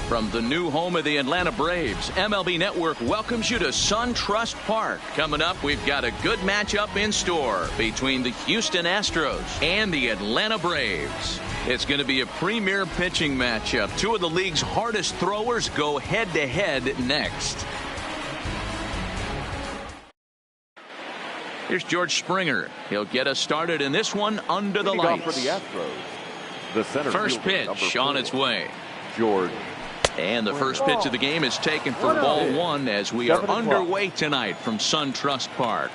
From the new home of the Atlanta Braves, MLB Network welcomes you to SunTrust Park. Coming up, we've got a good matchup in store between the Houston Astros and the Atlanta Braves. It's going to be a premier pitching matchup. Two of the league's hardest throwers go head-to-head next. Here's George Springer. He'll get us started in this one under the lights. For the Astros, the center first pitch on its way. George. And the first pitch of the game is taken for ball one as we are underway tonight from SunTrust Park.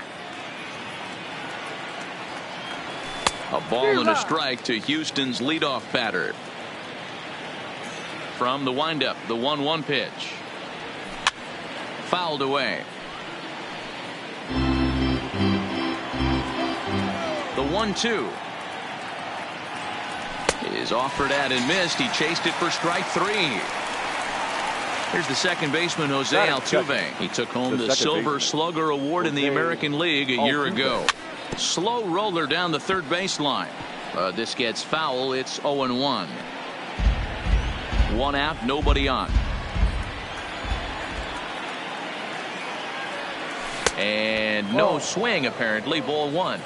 A ball and a strike to Houston's leadoff batter. From the windup, the 1-1 pitch. Fouled away. The 1-2 is offered at and missed. He chased it for strike three. Here's the second baseman, Jose Altuve. He took home the Silver Slugger Award in the American League a year ago. Slow roller down the third baseline. This gets foul. It's 0-1. One out, nobody on. And no swing, apparently. Ball one.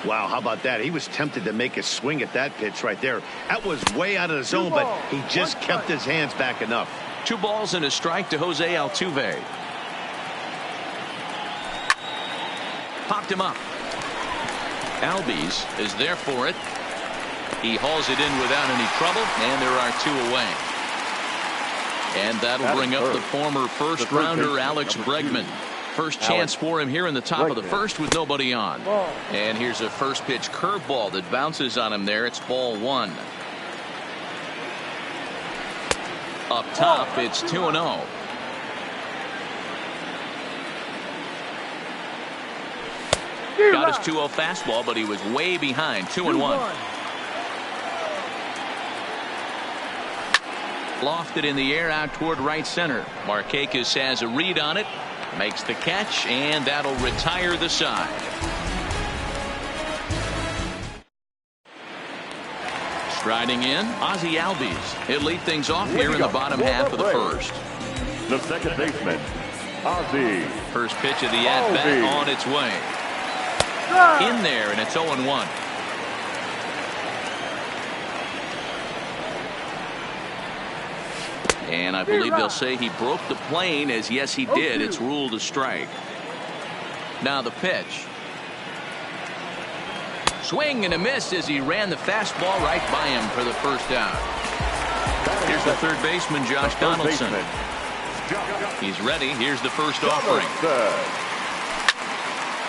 Wow, how about that? He was tempted to make a swing at that pitch right there. That was way out of the zone, but he just kept his hands back enough. 2 balls and a strike to Jose Altuve. Popped him up. Albies is there for it. He hauls it in without any trouble, and there are 2 away. And that'll bring up the former first-rounder Alex Bregman. First chance for him here in the top of the first with nobody on. And here's a first pitch curveball that bounces on him there. It's ball one. Up top, it's 2-0. Got his 2-0 fastball, but he was way behind. 2-1. Lofted in the air out toward right center. Markakis has a read on it. Makes the catch, and that'll retire the side. Striding in, Ozzie Albies. He'll lead things off here in the bottom half of the first. The second baseman, Ozzie. First pitch of the at-bat on its way. In there, and it's 0-1. And I believe they'll say he broke the plane, as yes, he did. It's ruled a strike. Now the pitch. Swing and a miss as he ran the fastball right by him for the first out. Here's the third baseman, Josh Donaldson. He's ready. Here's the first offering.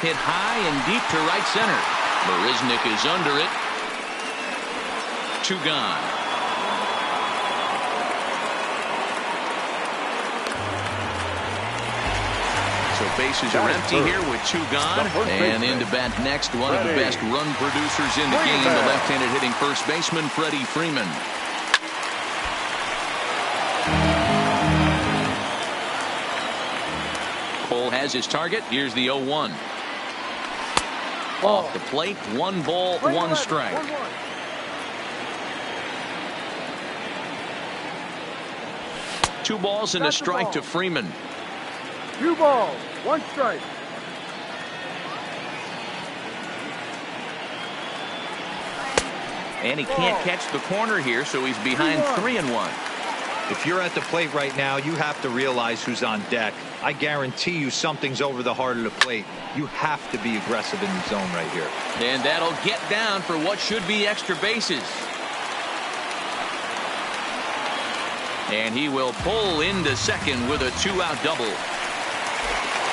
Hit high and deep to right center. Marisnick is under it. 2 gone. So bases are empty here with 2 gone. And in to bat next, one of the best run producers in the game, the left-handed hitting first baseman, Freddie Freeman. Cole has his target. Here's the 0-1. Off the plate, 1 ball, 1 strike. Two balls and a strike to Freeman. 2 balls, 1 strike. And he can't catch the corner here, so he's behind 3-1. If you're at the plate right now, you have to realize who's on deck. I guarantee you something's over the heart of the plate. You have to be aggressive in the zone right here. And that'll get down for what should be extra bases. And he will pull into second with a 2-out double.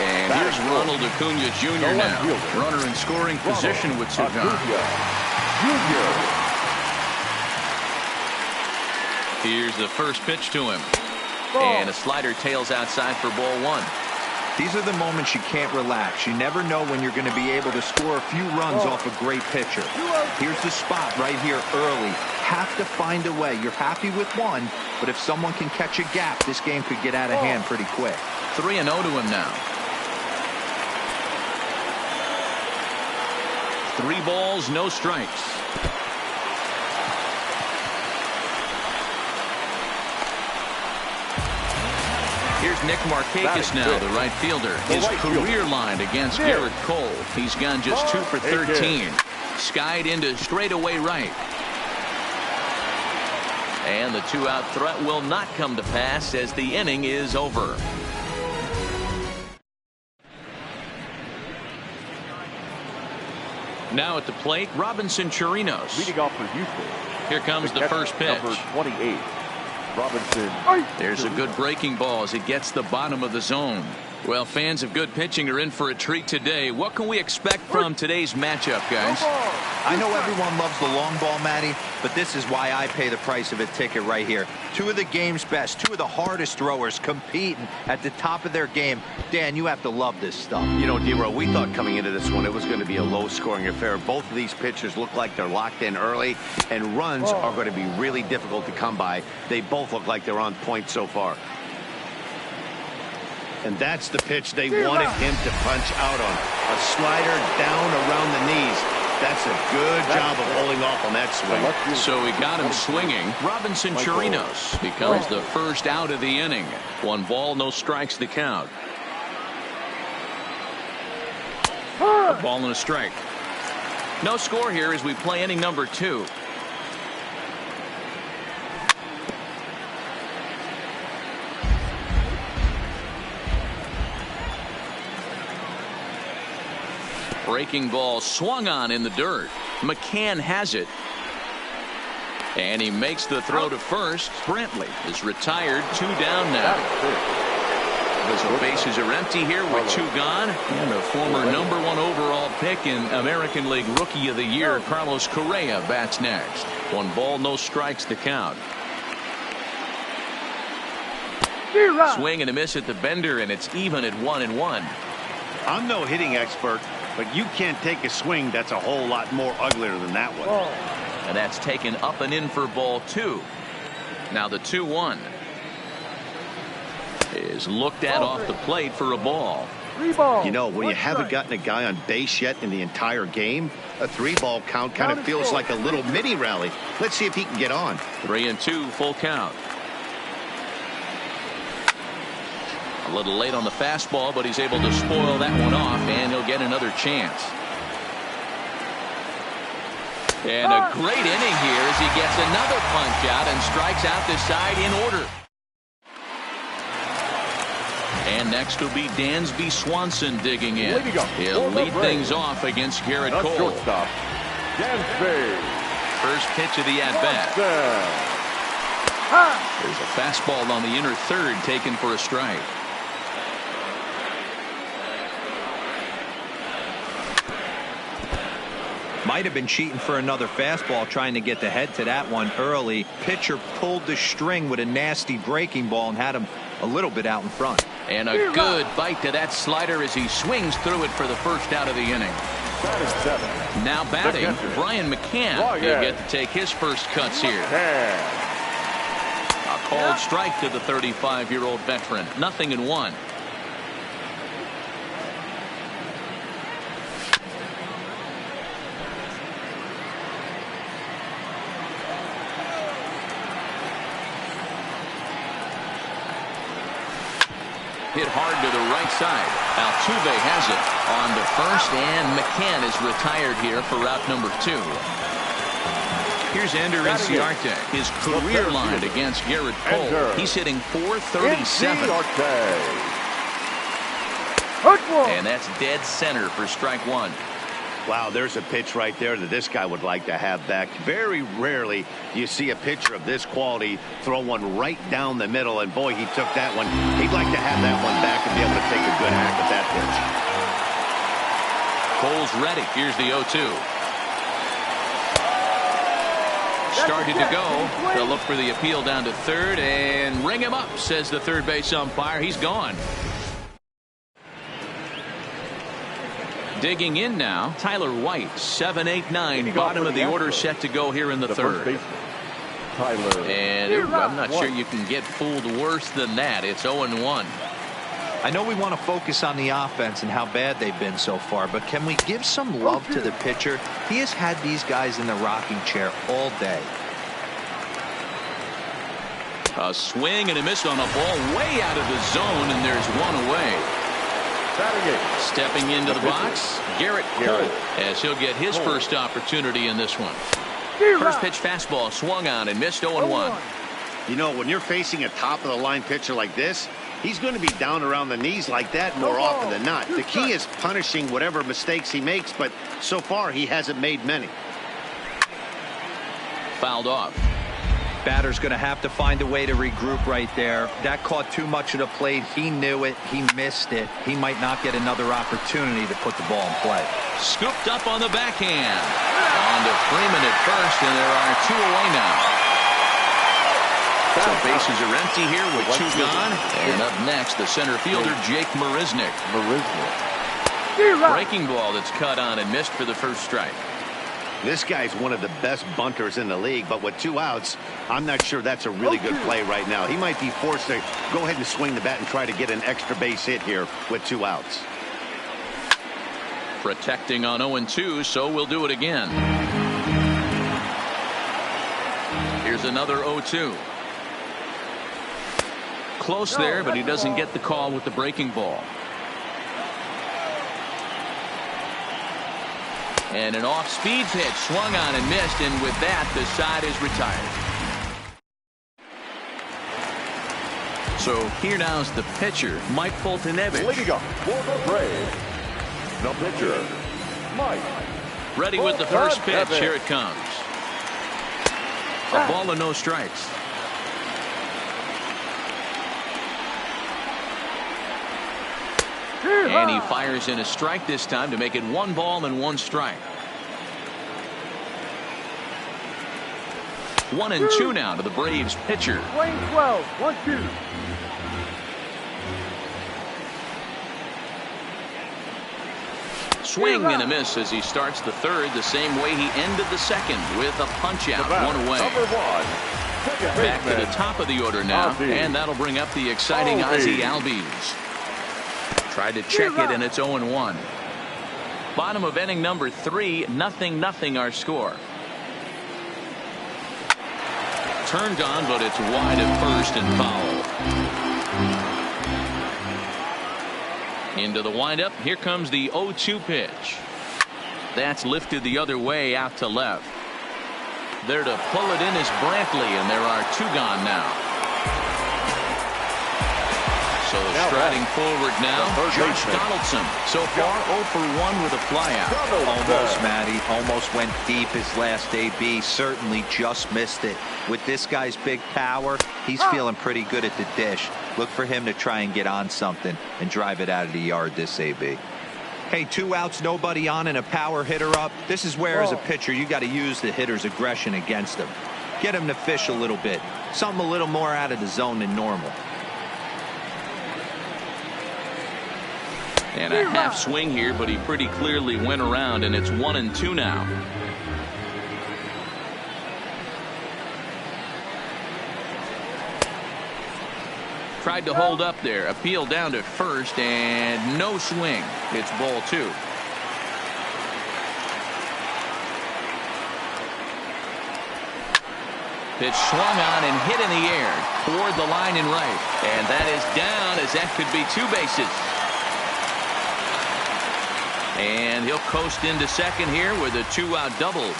And here's Ronald Acuna Jr. now. Runner in scoring position with 2 gone. Here's the first pitch to him. And a slider tails outside for ball 1. These are the moments you can't relax. You never know when you're going to be able to score a few runs off a great pitcher. Here's the spot right here early. Have to find a way. You're happy with 1, but if someone can catch a gap, this game could get out of hand pretty quick. 3-0 to him now. 3 balls, no strikes. Here's Nick Markakis now, the right fielder. His career line against Garrett Cole. He's gone just 2 for 13. Skied into straightaway right. And the 2-out threat will not come to pass as the inning is over. Now at the plate, Robinson Chirinos. Leading off for Houston. Here comes the first pitch. Number 28, Robinson. There's a good breaking ball as it gets the bottom of the zone. Well, fans of good pitching are in for a treat today. What can we expect from today's matchup, guys? I know everyone loves the long ball, Matty, but this is why I pay the price of a ticket right here. Two of the game's best, two of the hardest throwers competing at the top of their game. Dan, you have to love this stuff. You know, D-Row, we thought coming into this one it was going to be a low-scoring affair. Both of these pitchers look like they're locked in early, and runs are going to be really difficult to come by. They both look like they're on point so far. And that's the pitch they wanted him to punch out on. A slider down around the knees. That's a good job of holding off on that swing. So he got him swinging. Robinson Chirinos becomes the first out of the inning. 1 ball, no strikes the count. A ball and a strike. No score here as we play inning number 2. Breaking ball swung on in the dirt. McCann has it. And he makes the throw to first. Brantley is retired. 2 down now. The bases are empty here with 2 gone. And a former #1 overall pick in American League Rookie of the Year, Carlos Correa, bats next. 1 ball, no strikes to count. Swing and a miss at the bender, and it's even at 1-1. I'm no hitting expert, but you can't take a swing that's a whole lot more uglier than that one. And that's taken up and in for ball 2. Now the 2-1 is looked at off the plate for a ball. You know, when you haven't gotten a guy on base yet in the entire game, a 3-ball count kind of feels like a little mini rally. Let's see if he can get on. 3-2, full count. A little late on the fastball, but he's able to spoil that one off, and he'll get another chance. And a great inning here as he gets another punch out and strikes out the side in order. And next will be Dansby Swanson digging in. He'll lead things off against Garrett Cole. First pitch of the at-bat. There's a fastball on the inner third taken for a strike. Might have been cheating for another fastball, trying to get the head to that one early. Pitcher pulled the string with a nasty breaking ball and had him a little bit out in front. And a good bite to that slider as he swings through it for the first out of the inning. Now batting, Brian McCann. He'll get to take his first cuts here. A called strike to the 35-year-old veteran. 0-1. Hit hard to the right side. Altuve has it on to first, and McCann is retired here for route number 2. Here's Ender Inciarte. His career line against Garrett Cole. He's hitting .437. And that's dead center for strike 1. Wow, there's a pitch right there that this guy would like to have back. Very rarely do you see a pitcher of this quality throw one right down the middle, and boy, he took that one. He'd like to have that one back and be able to take a good hack at that pitch. Cole's ready. Here's the 0-2. Started to go. They'll look for the appeal down to third and ring him up, says the third base umpire. He's gone. Digging in now, Tyler White, 7, 8, 9, bottom of the order, set to go here in the third. And I'm not sure you can get fooled worse than that. It's 0-1. I know we want to focus on the offense and how bad they've been so far, but can we give some love to the pitcher? He has had these guys in the rocking chair all day. A swing and a miss on a ball way out of the zone, and there's one away. Stepping into the box, Garrett Cole, as he'll get his first opportunity in this one. First pitch fastball swung on and missed 0-1. You know, when you're facing a top-of-the-line pitcher like this, he's going to be down around the knees like that more often than not. The key is punishing whatever mistakes he makes, but so far he hasn't made many. Fouled off. Batter's going to have to find a way to regroup right there. That caught too much of the plate. He knew it. He missed it. He might not get another opportunity to put the ball in play. Scooped up on the backhand. On to Freeman at first, and there are two away now. So bases are empty here with two gone. And up next, the center fielder, Jake Marisnick. Breaking ball that's cut on and missed for the first strike. This guy's one of the best bunters in the league, but with 2 outs, I'm not sure that's a really good play right now. He might be forced to go ahead and swing the bat and try to get an extra base hit here with 2 outs. Protecting on 0-2, so we'll do it again. Here's another 0-2. Close there, but he doesn't get the call with the breaking ball. And an off-speed pitch swung on and missed, and with that, the side is retired. So here now's the pitcher, Mike Foltynewicz. Leading up for the Braves, the pitcher, Mike. Ready with the first pitch. Here it comes. A ball and no strikes. And he fires in a strike this time to make it 1 ball and 1 strike. 1-2 now to the Braves pitcher. Playing 12, 1-2. Swing and a miss as he starts the third the same way he ended the second with a punch out, 1 away. Back to the top of the order now, and that'll bring up the exciting Ozzie Albies. Tried to check it, and it's 0-1. Bottom of inning number 3, 0-0 our score. Turned on, but it's wide at first and foul. Into the windup. Here comes the 0-2 pitch. That's lifted the other way out to left. There to pull it in is Brantley, and there are 2 gone now. So striding forward now, Josh Donaldson. So far 0 for 1 with a flyout. Almost, Matty. Almost went deep his last AB. Certainly just missed it. With this guy's big power, he's feeling pretty good at the dish. Look for him to try and get on something and drive it out of the yard this AB. Hey, 2 outs, nobody on, and a power hitter up. This is where, as a pitcher, you got to use the hitter's aggression against him. Get him to fish a little bit. Something a little more out of the zone than normal. And a half swing here, but he pretty clearly went around, and it's 1-2 now. Tried to hold up there. Appeal down to first, and no swing. It's ball 2. Pitch swung on and hit in the air toward the line and right. And that is down, as that could be 2 bases. And he'll coast into second here with a 2-out double.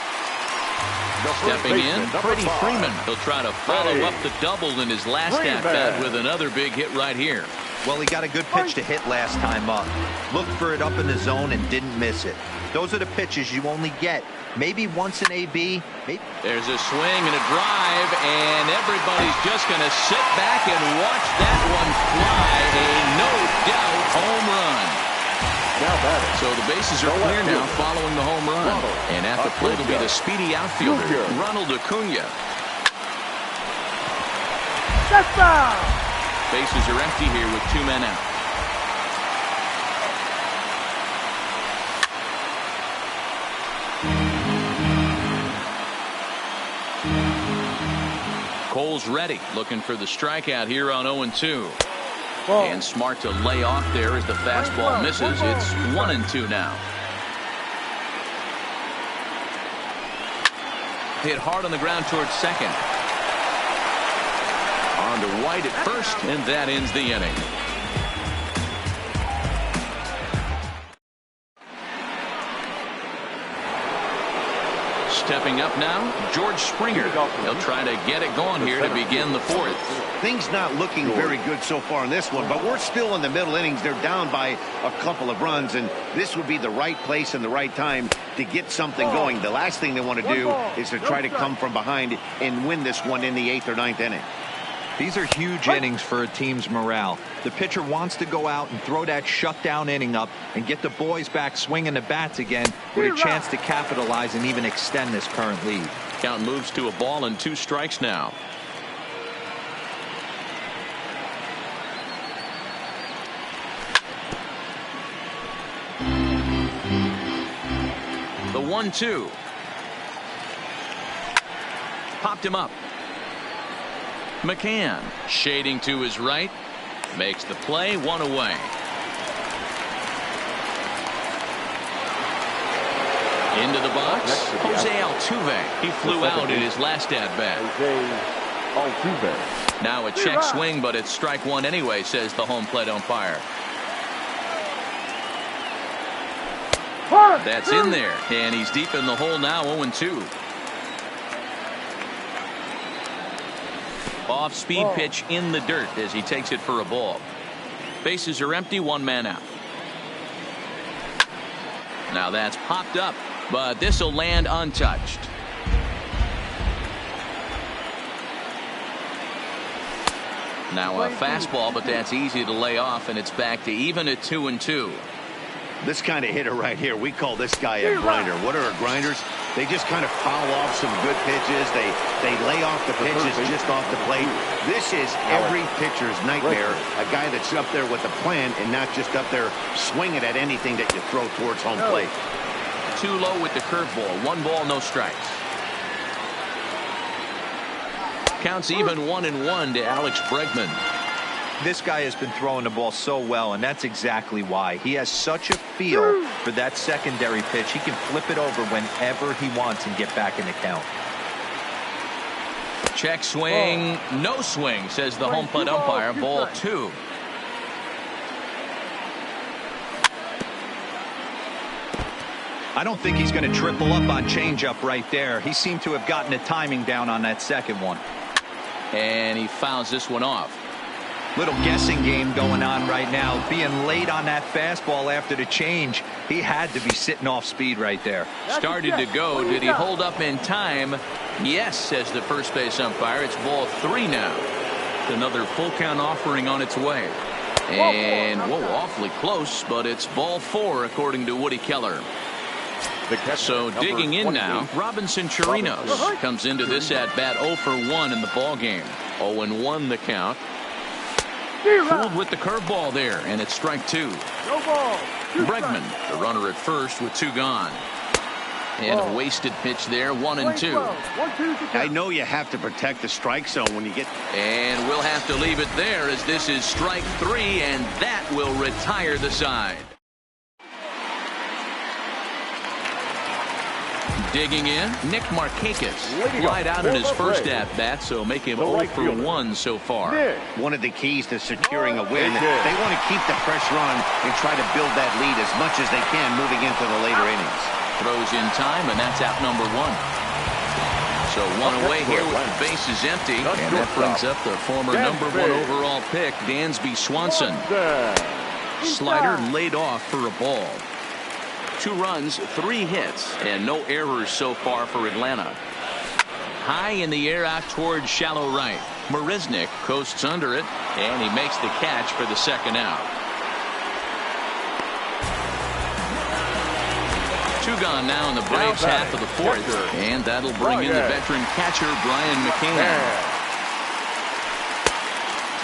Stepping in, Freddie Freeman. He'll try to follow up the double in his last at-bat with another big hit right here. Well, he got a good pitch to hit last time up. Looked for it up in the zone and didn't miss it. Those are the pitches you only get maybe once in AB. There's a swing and a drive, and everybody's just going to sit back and watch that one fly. A no-doubt home run. So the bases are clear now following the home run. And at the plate will be the speedy outfielder, Ronald Acuna. Bases are empty here with 2 men out. Cole's ready, looking for the strikeout here on 0-2. And smart to lay off there as the fastball misses. It's 1-2 now. Hit hard on the ground towards second. On wide at first, and that ends the inning. Stepping up now, George Springer. He'll try to get it going here to begin the fourth. Things not looking very good so far in this one, but we're still in the middle innings. They're down by a couple of runs, and this would be the right place and the right time to get something going. The last thing they want to do is to try to come from behind and win this one in the 8th or 9th inning. These are huge innings for a team's morale. The pitcher wants to go out and throw that shutdown inning up and get the boys back swinging the bats again with a chance to capitalize and even extend this current lead. Count moves to a ball and 2 strikes now. The 1-2. Popped him up. McCann shading to his right, makes the play, 1 away. Into the box, Jose Altuve. He flew out in his last at-bat. Now a check swing, but it's strike 1 anyway, says the home plate umpire. That's in there, and he's deep in the hole now, 0-2. Off-speed pitch in the dirt as he takes it for a ball. Bases are empty, 1 man out. Now that's popped up, but this will land untouched. Now a fastball, but that's easy to lay off, and it's back to even at 2-2. This kind of hitter right here, we call this guy a grinder. What are grinders? They just kind of foul off some good pitches. They lay off the pitches just off the plate. This is every pitcher's nightmare. A guy that's up there with a plan and not just up there swinging at anything that you throw towards home plate. Too low with the curveball. 1 ball, no strikes. Counts even 1-1 to Alex Bregman. This guy has been throwing the ball so well, and that's exactly why. He has such a feel for that secondary pitch. He can flip it over whenever he wants and get back in the count. Check swing, no swing, says the home plate umpire. Ball 2. I don't think he's going to triple up on changeup right there. He seemed to have gotten the timing down on that second one. And he fouls this one off. Little guessing game going on right now. Being late on that fastball after the change. He had to be sitting off speed right there. Started to go. Did he hold up in time? Yes, says the first base umpire. It's ball 3 now. Another full count offering on its way. And, whoa, awfully close, but it's ball 4 according to Woody Keller. So digging in now, Robinson Chirinos comes into this at-bat 0 for 1 in the ball game. 0-1 the count. Fooled with the curveball there, and it's strike 2. Bregman, the runner at first with 2 gone. And a wasted pitch there, 1-2. I know you have to protect the strike zone when you get. And we'll have to leave it there as this is strike 3, and that will retire the side. Digging in, Nick Markakis flied out in his first at-bat, so make him 0 for 1 so far. One of the keys to securing a win, they want to keep the pressure on and try to build that lead as much as they can moving into the later innings. Throws in time, and that's out number 1. So 1 away here with the bases empty, and that brings up the former number 1 overall pick, Dansby Swanson. Slider laid off for a ball. 2 runs, 3 hits, and no errors so far for Atlanta. High in the air out towards shallow right. Marisnick coasts under it, and he makes the catch for the second out. 2 gone now in the Braves half of the 4th, and that'll bring in the veteran catcher Brian McCann.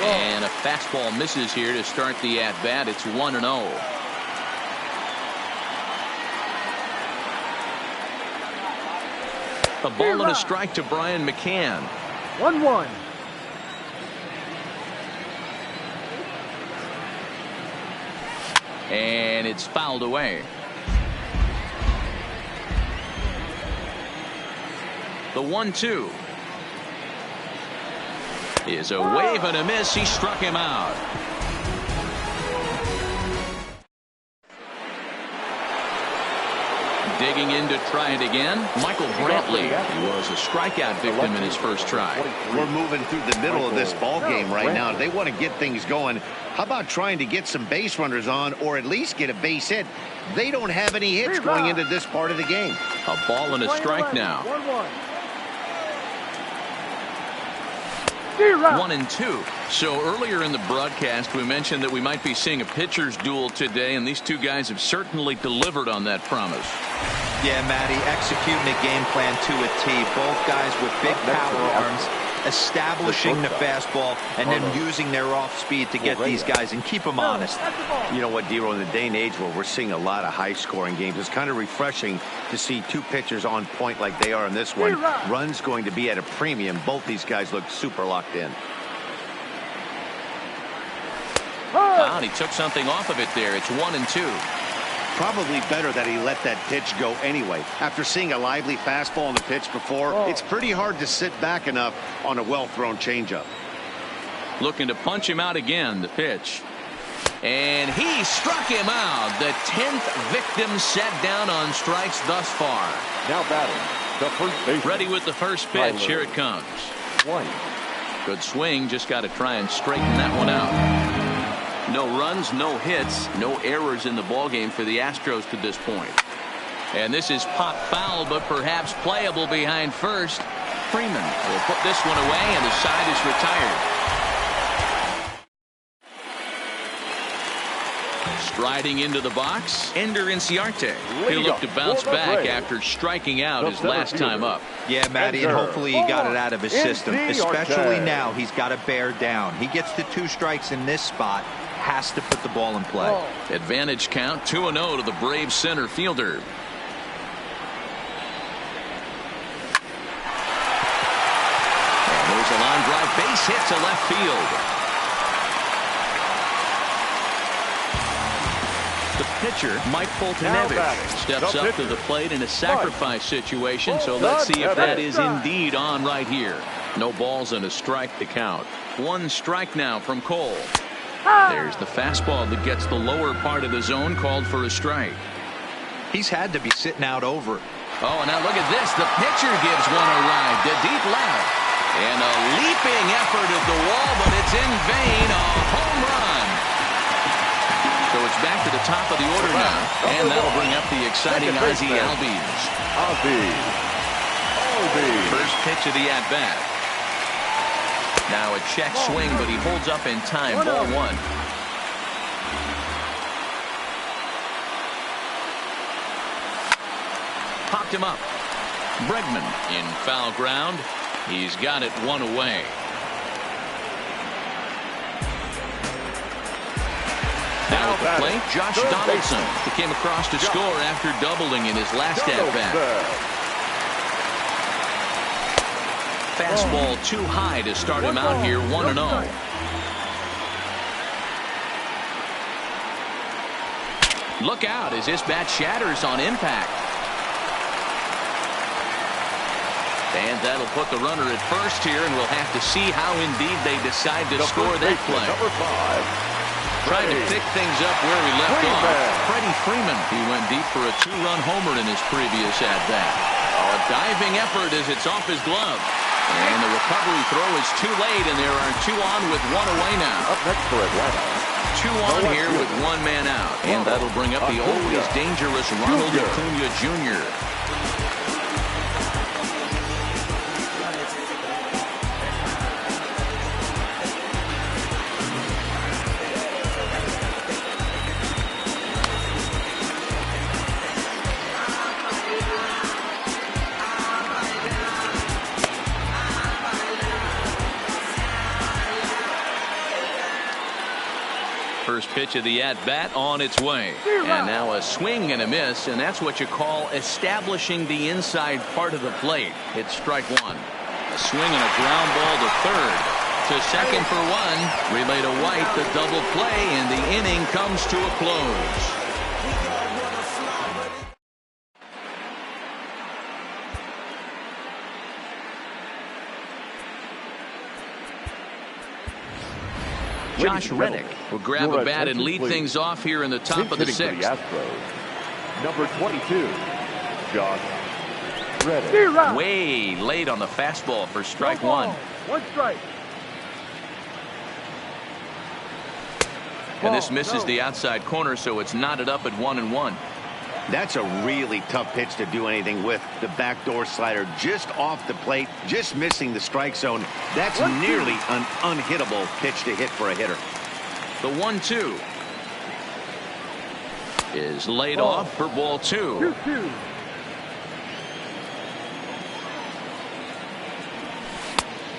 And a fastball misses here to start the at-bat. It's 1-0. A ball and a strike to Brian McCann. 1-1. And it's fouled away. The 1-2. is a wave and a miss. He struck him out. Digging in to try it again, Michael Brantley was a strikeout victim in his first try. We're moving through the middle of this ball game right now. They want to get things going. How about trying to get some base runners on, or at least get a base hit? They don't have any hits going into this part of the game. A ball and a strike now. 1-2. So earlier in the broadcast, we mentioned that we might be seeing a pitcher's duel today, and these two guys have certainly delivered on that promise. Yeah, Matty, executing a game plan to a T. Both guys with big power arms, establishing the fastball, and then using their off speed to get these guys and keep them honest. You know what, Dero, in the day and age where we're seeing a lot of high-scoring games, it's kind of refreshing to see two pitchers on point like they are in this one. Runs going to be at a premium. Both these guys look super locked in. Oh, and he took something off of it there. It's 1-2. Probably better that he let that pitch go anyway. After seeing a lively fastball on the pitch before, it's pretty hard to sit back enough on a well-thrown changeup. Looking to punch him out again, the pitch. And he struck him out. The 10th victim set down on strikes thus far. Now batting, the first baseman. Ready with the first pitch. Here it comes. Good swing. Just got to try and straighten that one out. No runs, no hits, no errors in the ballgame for the Astros to this point. And this is pop foul, but perhaps playable behind first. Freeman will put this one away, and the side is retired. Striding into the box, Ender Inciarte. He'll look to bounce back after striking out his last time up. Yeah, Matty, and hopefully he got it out of his system. Especially now, he's got to bear down. He gets the 2 strikes in this spot. Has to put the ball in play. Advantage count 2-0 to the Braves center fielder. And there's a line drive base hit to left field. The pitcher, Mike Foltynewicz, steps up to the plate in a sacrifice situation, so let's see if that is indeed on right here. No balls and a strike to count. 1 strike now from Cole. There's the fastball that gets the lower part of the zone, called for a strike. He's had to be sitting out over. Oh, and now look at this. The pitcher gives one a ride to deep left. And a leaping effort at the wall, but it's in vain. A home run. So it's back to the top of the order now. And that'll bring up the exciting Ozzie Albies. First pitch of the at-bat. Now a check swing, but he holds up in time. Ball 1. Popped him up. Bregman in foul ground. He's got it 1 away. Now at the plate, Josh Donaldson. He came across to score after doubling in his last at-bat. Fastball too high to start him out here, 1-0. Look out as this bat shatters on impact. And that'll put the runner at first here, and we'll have to see how indeed they decide to score that play. Trying to pick things up where we left off. Freddie Freeman. He went deep for a 2-run homer in his previous at-bat. A diving effort as it's off his glove. And the recovery throw is too late, and there are 2 on with 1 away now. Up next for Atlanta. 2 on here with 1 man out. And that'll bring up the always dangerous Ronald Acuna Jr. First pitch of the at-bat on its way. And now a swing and a miss, and that's what you call establishing the inside part of the plate. It's strike 1. A swing and a ground ball to third. To second for 1. Relay to White, the double play, and the inning comes to a close. Josh Reddick will grab a bat and lead things off here in the top of the sixth. Number 22, Josh Reddick. Way late on the fastball for strike one. One strike. And this misses the outside corner, so it's knotted up at 1-1. That's a really tough pitch to do anything with. The backdoor slider just off the plate, just missing the strike zone. That's nearly an unhittable pitch to hit for a hitter. The 1-2 is laid off for ball 2. 2-2.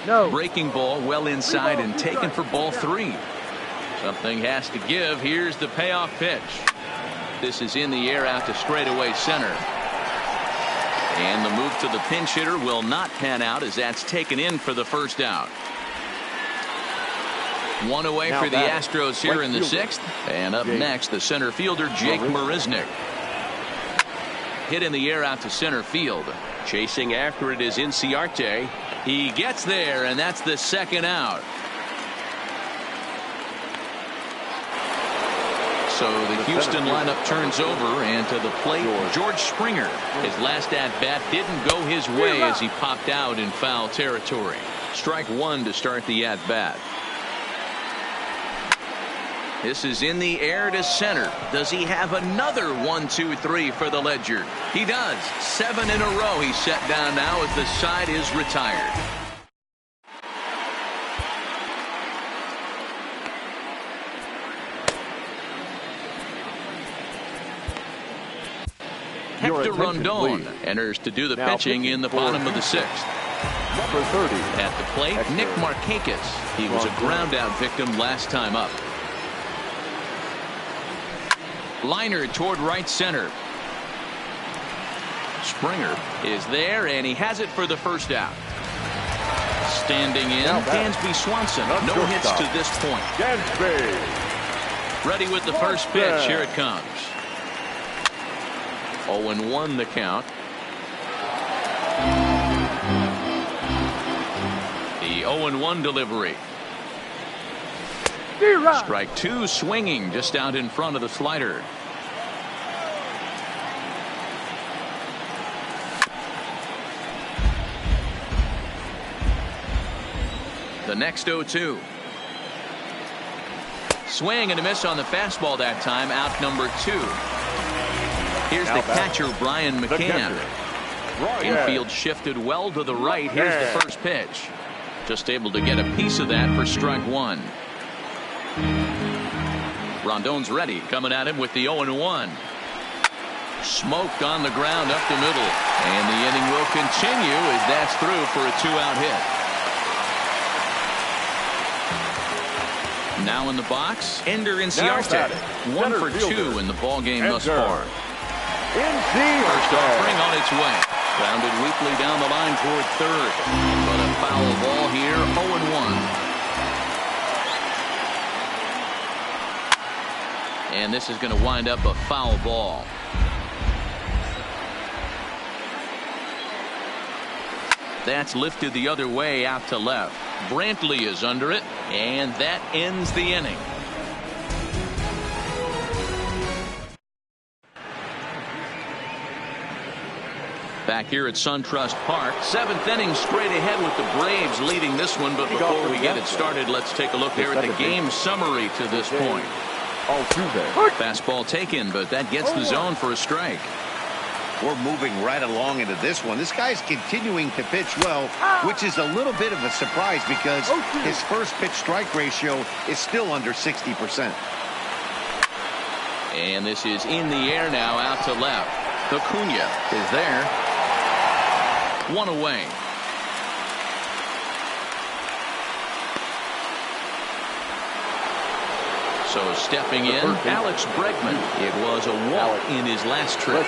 No. Breaking ball well inside and taken for ball 3. Something has to give. Here's the payoff pitch. This is in the air out to straightaway center. And the move to the pinch hitter will not pan out as that's taken in for the first out. One away for the Astros here in the sixth. And up next, the center fielder, Jake Marisnick. Hit in the air out to center field. Chasing after it is Inciarte. He gets there, and that's the second out. So the Houston lineup turns over, and to the plate, George Springer. His last at-bat didn't go his way as he popped out in foul territory. Strike one to start the at-bat. This is in the air to center. Does he have another 1-2-3 for the Ledger? He does. 7 in a row he's set down now as the side is retired. Hector Rondon enters to do the pitching in the bottom of the sixth. Number 30. At the plate, Nick Markakis. He was a ground-out victim last time up. Liner toward right center. Springer is there, and he has it for the first out. Standing in, Dansby Swanson. No hits to this point. Ready with the first pitch. Here it comes. 0-1 the count. The 0-1 delivery. Strike two, swinging just out in front of the slider. The next 0-2. Swing and a miss on the fastball that time. Out number 2. Here's the catcher, Brian McCann. Infield shifted well to the right. Here's the first pitch. Just able to get a piece of that for strike one. Rondon's ready, coming at him with the 0-1. Smoked on the ground up the middle. And the inning will continue as that's through for a 2-out hit. Now in the box, Ender Inciarte. 1 for 2 in the ball game thus far. First offering on its way. Grounded weakly down the line toward third. But a foul ball here, 0-1. And this is going to wind up a foul ball. That's lifted the other way out to left. Brantley is under it, and that ends the inning. Back here at SunTrust Park, 7th inning straight ahead with the Braves leading this one. But before we get it started, let's take a look here at the game summary to this point. Fastball taken, but that gets the zone for a strike. We're moving right along into this one. This guy's continuing to pitch well, which is a little bit of a surprise because his first pitch strike ratio is still under 60%. And this is in the air now out to left. Acuna is there. 1 away. So stepping in, Alex Bregman. It was a walk in his last trip.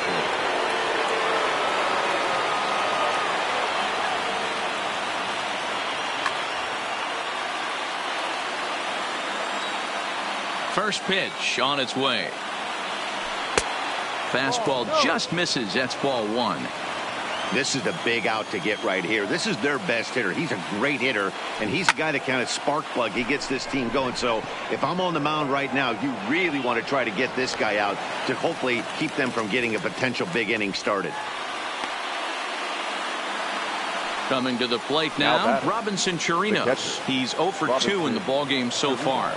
First pitch on its way. Fastball just misses. That's ball 1. This is the big out to get right here. This is their best hitter. He's a great hitter, and he's a guy that kind of spark plug. He gets this team going. So if I'm on the mound right now, you really want to try to get this guy out to hopefully keep them from getting a potential big inning started. Coming to the plate now, Robinson Chirinos. He's 0 for 2 in the ballgame so far.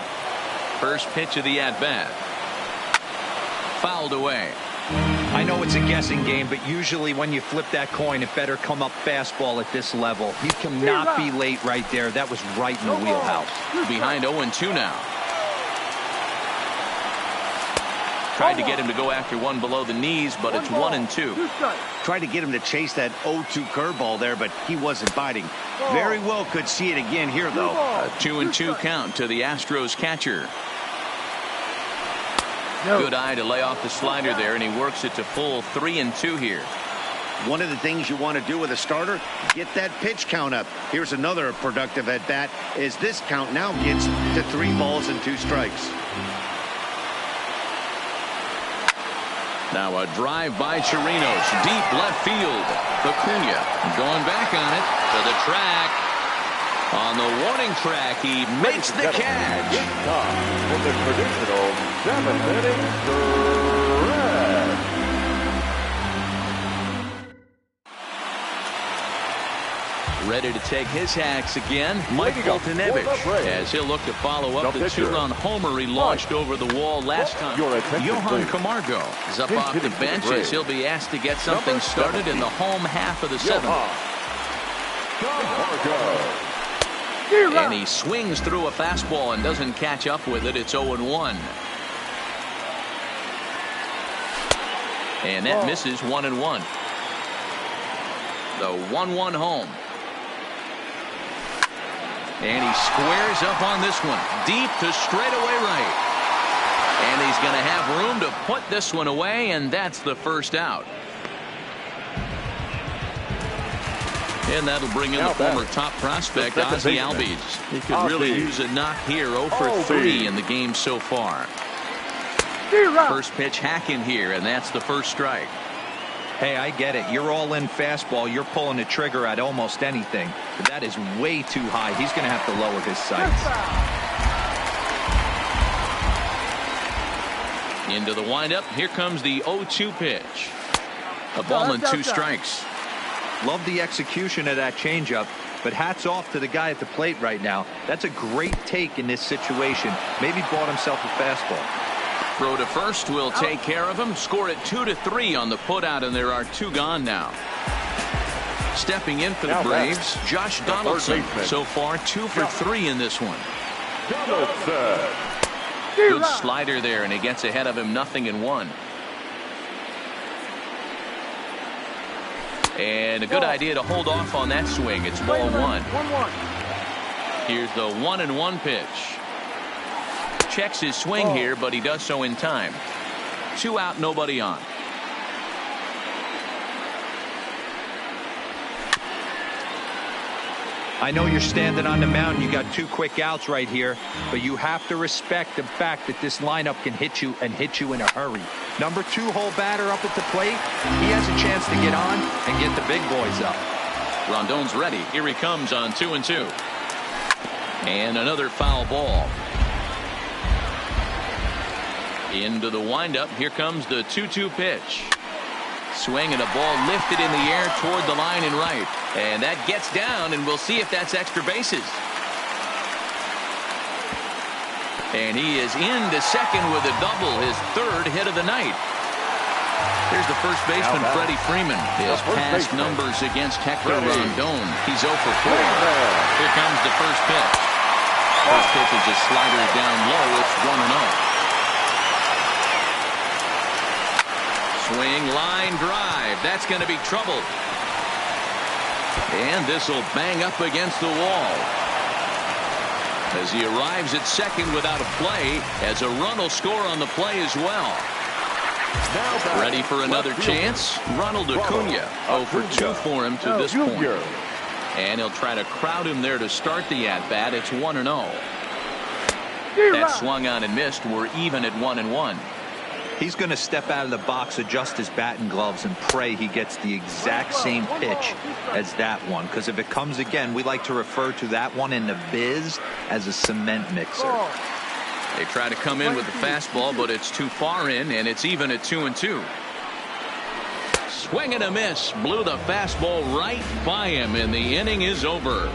First pitch of the at-bat. Fouled away. I know it's a guessing game, but usually when you flip that coin, it better come up fastball at this level. He cannot be late right there. That was right in the wheelhouse. Behind 0-2 now. Tried to get him to go after one below the knees, but it's 1-2. Tried to get him to chase that 0-2 curveball there, but he wasn't biting. Very well could see it again here, though. A 2-2 count to the Astros catcher. Good eye to lay off the slider there, and he works it to full 3-2 here. One of the things you want to do with a starter, get that pitch count up. Here's another productive at bat as this count now gets to 3 balls and 2 strikes. Now a drive by Chirinos, deep left field. Acuna going back on it to the track. On the warning track, he makes the catch. In the traditional 7th inning stretch. Ready to take his hacks again, Mike Boltonevich, as he'll look to follow up the 2-run homer he launched over the wall last time. Johan Camargo is up off the bench as he'll be asked to get something started in the home half of the 7th. And he swings through a fastball and doesn't catch up with it. It's 0-1. And that misses 1-1. The 1-1 home. And he squares up on this one. Deep to straightaway right. And he's going to have room to put this one away, and that's the first out. And that'll bring in the former top prospect, Ozzie Albies. He could really use a knock here. 0 for 3 in the game so far. First pitch hack in here, and that's the first strike. Hey, I get it. You're all in fastball. You're pulling the trigger at almost anything. But that is way too high. He's going to have to lower his sights. Into the windup. Here comes the 0-2 pitch. A ball and 2 strikes. Love the execution of that changeup, but hats off to the guy at the plate right now. That's a great take in this situation. Maybe bought himself a fastball. Throw to first will take care of him. Score it 2-3 on the putout, and there are 2 gone now. Stepping in for the Braves, Josh Donaldson. So far 2 for 3 in this one. Good slider there, and he gets ahead of him 0-1. And a good idea to hold off on that swing. It's ball 1. Here's the 1-1 pitch. Checks his swing here, but he does so in time. 2 out, nobody on. I know you're standing on the mound. You got 2 quick outs right here, but you have to respect the fact that this lineup can hit you and hit you in a hurry. Number 2 hole batter up at the plate. He has a chance to get on and get the big boys up. Rondon's ready. Here he comes on 2-2. And another foul ball. Into the windup. Here comes the 2-2 pitch. Swing and a ball lifted in the air toward the line and right. And that gets down, and we'll see if that's extra bases. And he is into second with a double, his 3rd hit of the night. Here's the first baseman, Freddie Freeman. His past numbers against Hector Rondon. He's 0 for 4. Here comes the first pitch. First pitch is a slider down low. It's 1-0. Swing, line drive. That's going to be trouble. And this will bang up against the wall. As he arrives at second without a play, as a run will score on the play as well. Ready for another chance? Ronald Acuna. 0 for 2 for him to this point. And he'll try to crowd him there to start the at-bat. It's 1-0. That swung on and missed. We're even at 1-1. He's going to step out of the box, adjust his bat and gloves, and pray he gets the exact same pitch as that one. Because if it comes again, we like to refer to that one in the biz as a cement mixer. They try to come in with the fastball, but it's too far in, and it's even at 2-2. Swing and a miss. Blew the fastball right by him, and the inning is over.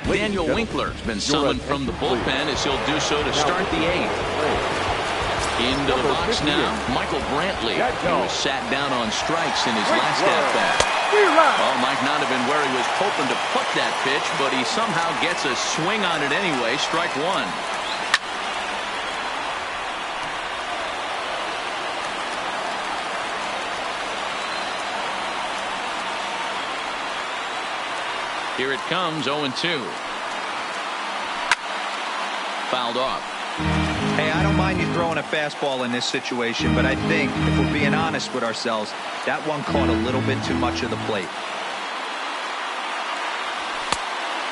Daniel Winkler's been summoned from the bullpen as he'll do so to start the 8th. Into the box now, Michael Brantley, who was sat down on strikes in his last at-bat. Well, might not have been where he was hoping to put that pitch, but he somehow gets a swing on it anyway. Strike one. Here it comes, 0-2. Fouled off. Hey, I don't mind you throwing a fastball in this situation, but I think, if we're being honest with ourselves, that one caught a little bit too much of the plate.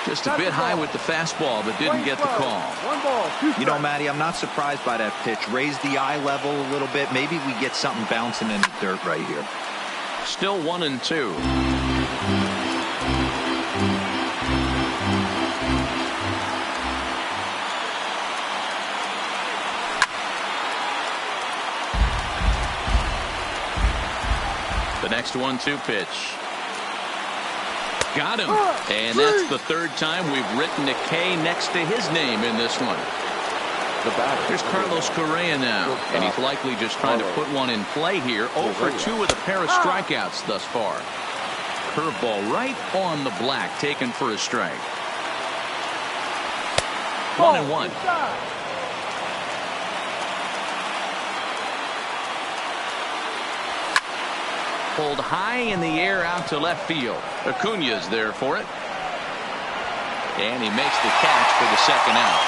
Just a bit high with the fastball, but didn't get the call. You know, Matty, I'm not surprised by that pitch. Raise the eye level a little bit. Maybe we get something bouncing in the dirt right here. Still 1-2. The next 1-2 pitch. Got him. And that's the third time we've written a K next to his name in this one. Here's Carlos Correa now. And he's likely just trying to put one in play here. 0 for 2 with a pair of strikeouts thus far. Curveball right on the black, taken for a strike. 1-1. Pulled high in the air out to left field. Acuña's there for it. And he makes the catch for the second out.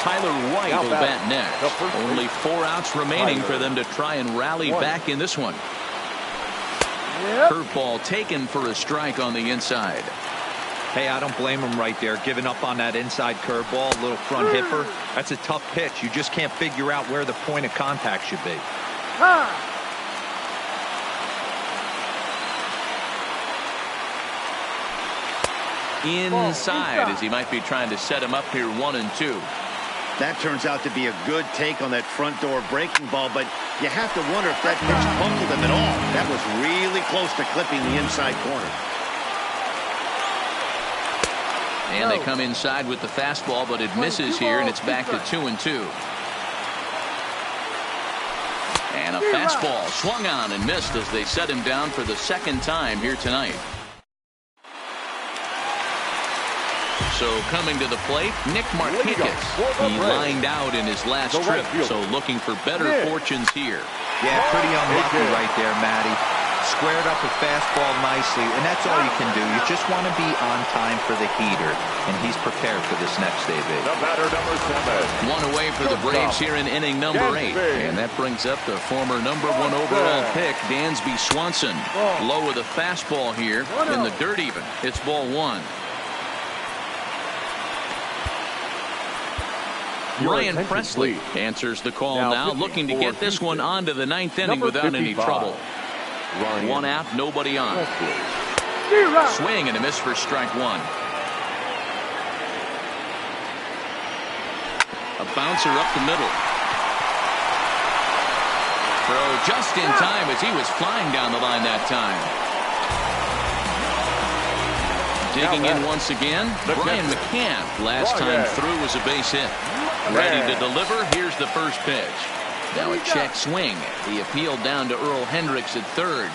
Tyler White will bat next. Only 4 outs remaining for them to try and rally back in this one. Curveball taken for a strike on the inside. Hey, I don't blame him right there, giving up on that inside curveball, a little front hipper. That's a tough pitch. You just can't figure out where the point of contact should be. Inside, as he might be trying to set him up here, 1-2. That turns out to be a good take on that front door breaking ball, but you have to wonder if that pitch bungled him at all. That was really close to clipping the inside corner. And they come inside with the fastball, but it misses here, and it's back to 2-2. And a fastball swung on and missed as they set him down for the second time here tonight. So coming to the plate, Nick Markakis. He lined out in his last trip, so looking for better fortunes here. Yeah, pretty unlucky right there, Matty. Squared up a fastball nicely, and that's all you can do. You just want to be on time for the heater, and he's prepared for this next AB. The batter, number 7. One away for the Braves here in inning number 8. And that brings up the former number 1 overall pick, Dansby Swanson. Low with a fastball here, in the dirt even. It's ball 1. Ryan Presley answers the call now, looking to get this one on to the 9th inning without any trouble. 1 out, nobody on. Swing and a miss for strike 1. A bouncer up the middle. Throw just in time as he was flying down the line that time. Digging in once again, Brian McCann. Last time through was a base hit. Ready to deliver. Here's the first pitch. Now a check swing. The appeal down to Earl Hendricks at third.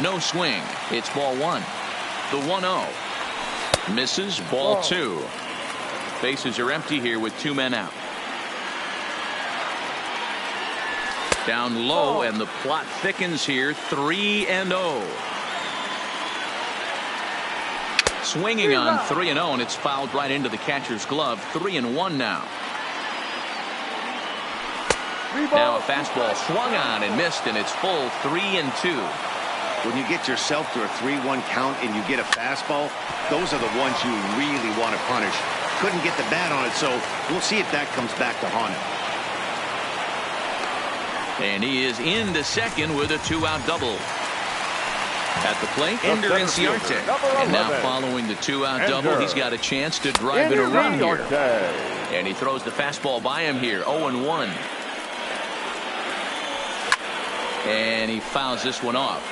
No swing. It's ball 1. The 1-0. Misses. Ball 2. Bases are empty here with 2 men out. Down low, and the plot thickens here. 3-0. Swinging on 3-0, and it's fouled right into the catcher's glove. 3-1 now. Now a fastball swung on and missed, and it's full 3-2. when you get yourself to a 3-1 count and you get a fastball, those are the ones you really want to punish. Couldn't get the bat on it, so we'll see if that comes back to haunt him. And he is into second with a 2-out double. At the plate, Ender Inciarte. And now following the 2-out double, he's got a chance to drive in a run here. And he throws the fastball by him here, 0-1. And he fouls this one off.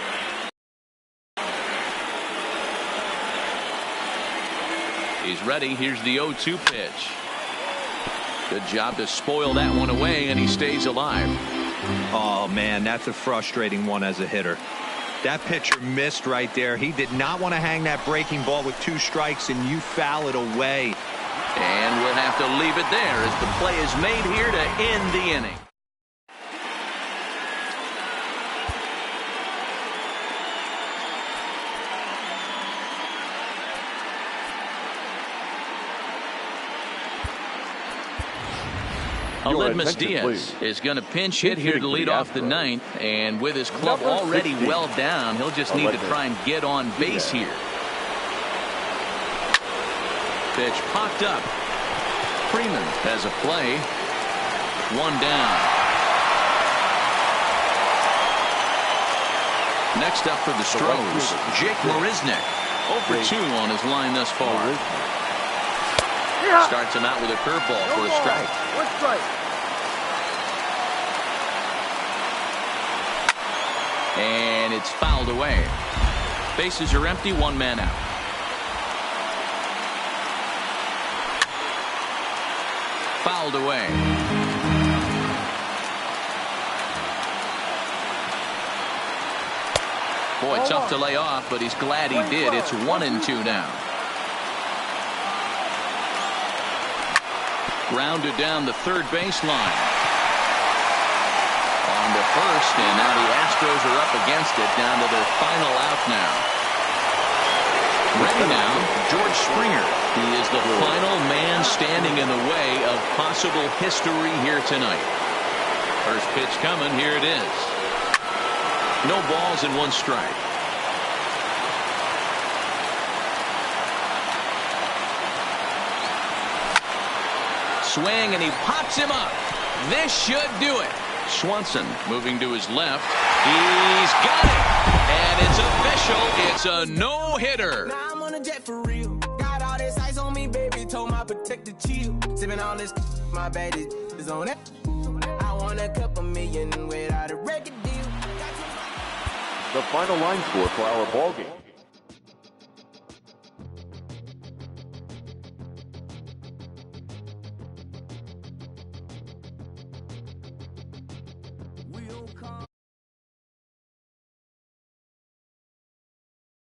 He's ready. Here's the 0-2 pitch. Good job to spoil that one away, and he stays alive. Oh, man, that's a frustrating one as a hitter. That pitcher missed right there. He did not want to hang that breaking ball with 2 strikes, and you foul it away. And we'll have to leave it there as the play is made here to end the inning. Aledmus Diaz is going to pinch hit here to lead off the 9th, and with his club already well down, he'll just need to try and get on base here. Pitch popped up. Freeman has a play. 1 down. Next up for the Stros, Jake Marisnick. 0-for-2 on his line thus far. Starts him out with a curveball for a strike. 1 strike. And it's fouled away. Bases are empty, 1 man out. Fouled away. Boy, tough to lay off, but he's glad he did. It's 1-2 now. Grounded down the third baseline. On to first, and now the Astros are up against it, down to their final out now. Ready now, George Springer. He is the final man standing in the way of possible history here tonight. First pitch coming, here it is. No balls and 1 strike. Swing, and he pops him up. This should do it. Swanson moving to his left. He's got it. And it's official. It's a no-hitter. Now I'm on a jet for real. Got all this ice on me, baby. Told my protector chill. Sipping all this, my bad is on it. I want a couple million without a record deal. The final line score for our ballgame.